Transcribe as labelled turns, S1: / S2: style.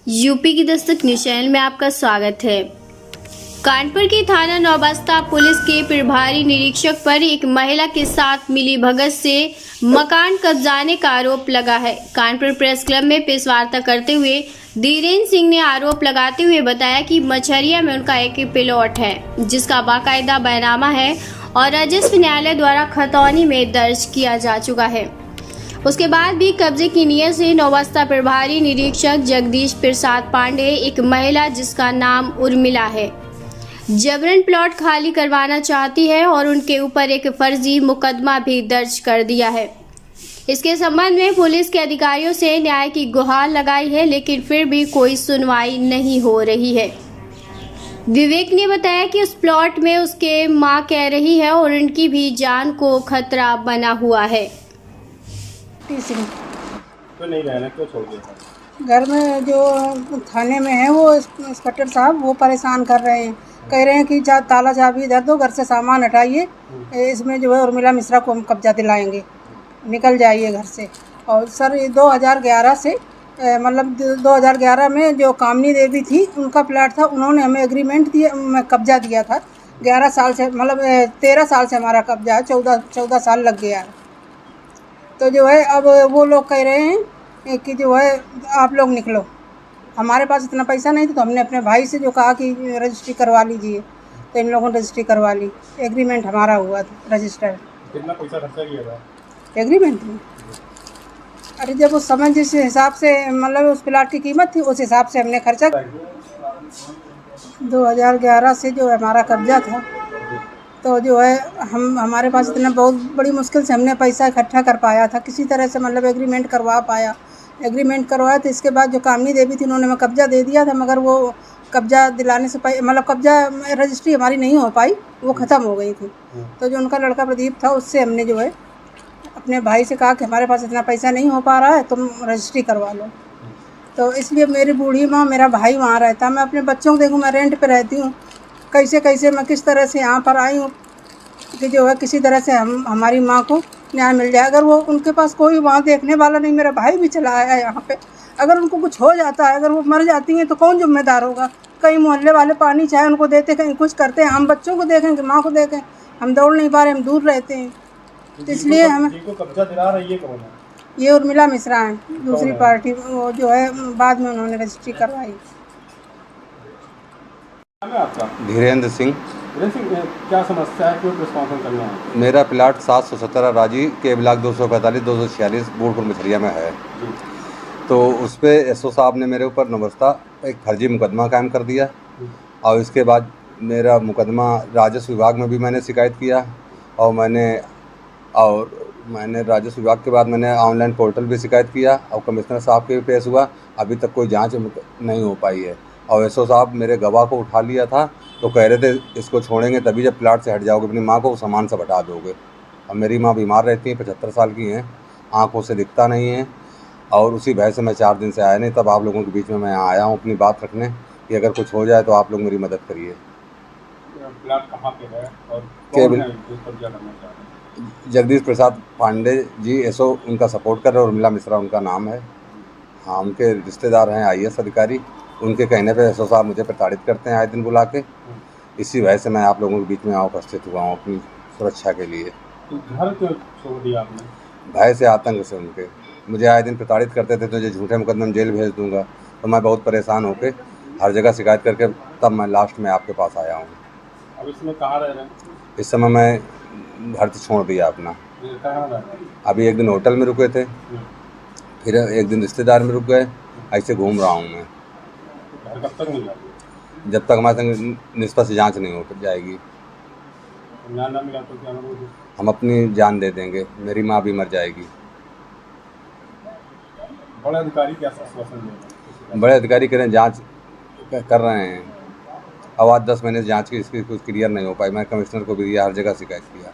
S1: UP की Dastak news channel में आपका स्वागत है। कानपुर की थाना नौबस्ता पुलिस के प्रभारी निरीक्षक पर एक महिला के साथ मिली भगत से मकान कब्जाने का आरोप लगा है। कानपुर प्रेस क्लब में प्रेस वार्ता करते हुए धीरेन्द्र सिंह ने आरोप लगाते हुए बताया कि मछरिया में उनका एक प्लॉट है जिसका बाकायदा बैनामा है और राजस्व न्यायालय द्वारा खतौनी में दर्ज किया जा चुका है। उसके बाद भी कब्जे की नीयत से नौबस्ता प्रभारी निरीक्षक जगदीश प्रसाद पांडे एक महिला जिसका नाम उर्मिला है जबरन प्लॉट खाली करवाना चाहती है और उनके ऊपर एक फर्जी मुकदमा भी दर्ज कर दिया है। इसके संबंध में पुलिस के अधिकारियों से न्याय की गुहार लगाई है, लेकिन फिर भी कोई सुनवाई नहीं हो रही है। विवेक ने बताया कि उस प्लॉट में उसके मां कह रही है और उनकी भी जान को खतरा बना हुआ है।
S2: तो नहीं रहना, क्यों छोड़ दिया?
S3: घर में जो थाने में है वो इंस्पेक्टर साहब वो परेशान कर रहे हैं, कह रहे हैं कि ताला चाबी इधर दो, घर से सामान हटाइए, इसमें जो है उर्मिला मिश्रा को हम कब्जा दिलाएंगे, निकल जाइए घर से। और सर ये 2011 से मतलब 2011 में जो कामनी देवी थी उनका प्लाट था, उन्होंने हमें एग्रीमेंट दिया, कब्जा दिया था। 11 साल से मतलब 13 साल से हमारा कब्जा है, 14 साल लग गया है। तो जो है अब वो लोग कह रहे हैं कि जो है आप लोग निकलो। हमारे पास इतना पैसा नहीं था तो हमने अपने भाई से जो कहा कि रजिस्ट्री करवा लीजिए, तो इन लोगों ने रजिस्ट्री करवा ली। एग्रीमेंट हमारा हुआ था रजिस्टर।
S2: कितना पैसा खर्चा किया था
S3: एग्रीमेंट में? अरे जब उस समय जिस हिसाब से मतलब उस प्लाट की कीमत थी उस हिसाब से हमने खर्चा। 2011 से जो हमारा कब्जा था तो जो है हमारे पास इतना बहुत बड़ी मुश्किल से हमने पैसा इकट्ठा कर पाया था, किसी तरह से मतलब एग्रीमेंट करवा पाया। एग्रीमेंट करवाया तो इसके बाद जो कामनी देवी थी उन्होंने हमें कब्जा दे दिया था, मगर वो कब्जा दिलाने से मतलब कब्जा रजिस्ट्री हमारी नहीं हो पाई, वो ख़त्म हो गई थी। तो जो उनका लड़का प्रदीप था उससे हमने जो है अपने भाई से कहा कि हमारे पास इतना पैसा नहीं हो पा रहा है, तुम रजिस्ट्री करवा लो। तो इसलिए मेरी बूढ़ी माँ, मेरा भाई वहाँ रहता, मैं अपने बच्चों को देखूँ, मैं रेंट पे रहती हूँ। कैसे मैं किस तरह से यहाँ पर आई हूँ कि जो है किसी तरह से हमारी माँ को न्याय मिल जाए। अगर वो उनके पास कोई वहाँ देखने वाला नहीं, मेरा भाई भी चला आया यहाँ पे, अगर उनको कुछ हो जाता है, अगर वो मर जाती हैं तो कौन जिम्मेदार होगा? कहीं मोहल्ले वाले पानी चाय उनको देते, कहीं कुछ करते हैं, हम बच्चों को देखें कि माँ को देखें, हम दौड़ नहीं पा रहे, हम दूर रहते हैं। तो इसलिए हमें
S2: कब्जा दिला रही है कौन है?
S3: ये उर्मिला मिश्रा है, दूसरी पार्टी, वो जो है बाद में उन्होंने रजिस्ट्री करवाई।
S4: धीरेन्द्र सिंह।
S2: क्या समस्या है, क्यों प्रेस कॉन्फ्रेंस करना है?
S4: मेरा प्लाट 717 राजी के ब्लॉक 245 246 बूढ़पुर मछरिया में है। तो उस पर एसओ साहब ने मेरे ऊपर नौबस्ता एक फर्जी मुकदमा कायम कर दिया और इसके बाद मेरा मुकदमा राजस्व विभाग में भी मैंने शिकायत किया और मैंने राजस्व विभाग के बाद मैंने ऑनलाइन पोर्टल भी शिकायत किया और कमिश्नर साहब के भी पेश हुआ। अभी तक कोई जांच नहीं हो पाई है और एसओ साहब मेरे गवाह को उठा लिया था तो कह रहे थे इसको छोड़ेंगे तभी जब प्लाट से हट जाओगे, अपनी माँ को सामान से हटा दोगे। और मेरी माँ बीमार रहती हैं, 75 साल की हैं, आँखों से दिखता नहीं है और उसी भय से मैं 4 दिन से आया नहीं। तब आप लोगों के बीच में मैं आया हूँ अपनी बात रखने कि अगर कुछ हो जाए तो आप लोग मेरी मदद करिए।
S2: प्लाट कहाँ पे है और
S4: केवल
S2: कौन है जो कब्जा करना चाह रहे हैं?
S4: जगदीश प्रसाद पांडे जी एसओ उनका सपोर्ट कर रहे हैं, उर्मिला मिश्रा उनका नाम है। हाँ, उनके रिश्तेदार हैं IAS अधिकारी। उनके कहने पे एसओ साहब मुझे प्रताड़ित करते हैं आए दिन बुला के। इसी वजह से मैं आप लोगों के बीच में उपस्थित हुआ हूँ अपनी सुरक्षा के लिए।
S2: तो घर क्यों छोड़ दिया आपने?
S4: भय से, आतंक से उनके। मुझे आए दिन प्रताड़ित करते थे, तुझे झूठे मुकदमे में जेल भेज दूंगा। तो मैं बहुत परेशान होकर हर जगह शिकायत करके तब मैं लास्ट में आपके पास आया हूँ।
S2: अब इसमें कहाँ रह रहे हैं?
S4: इस समय मैं घर से छोड़ दिया अपना।
S2: कहाँ रह रहे हैं?
S4: अभी एक दिन होटल में रुके थे, फिर एक दिन रिश्तेदार में रुक गए, ऐसे घूम रहा हूँ मैं।
S2: घर कब तक मिला?
S4: जब तक हमारे संग निष्पक्ष जांच नहीं हो जाएगी।
S2: न्याय न मिला तो क्या होगा?
S4: हम अपनी जान दे देंगे, मेरी माँ भी मर जाएगी।
S2: बड़े अधिकारी क्या आश्वासन दे रहे हैं?
S4: बड़े अधिकारी कह रहे हैं जाँच कर रहे हैं। अब आज 10 महीने से जाँच की इसकी कुछ क्लियर नहीं हो पाई। मैं कमिश्नर को भी दिया, हर जगह शिकायत किया।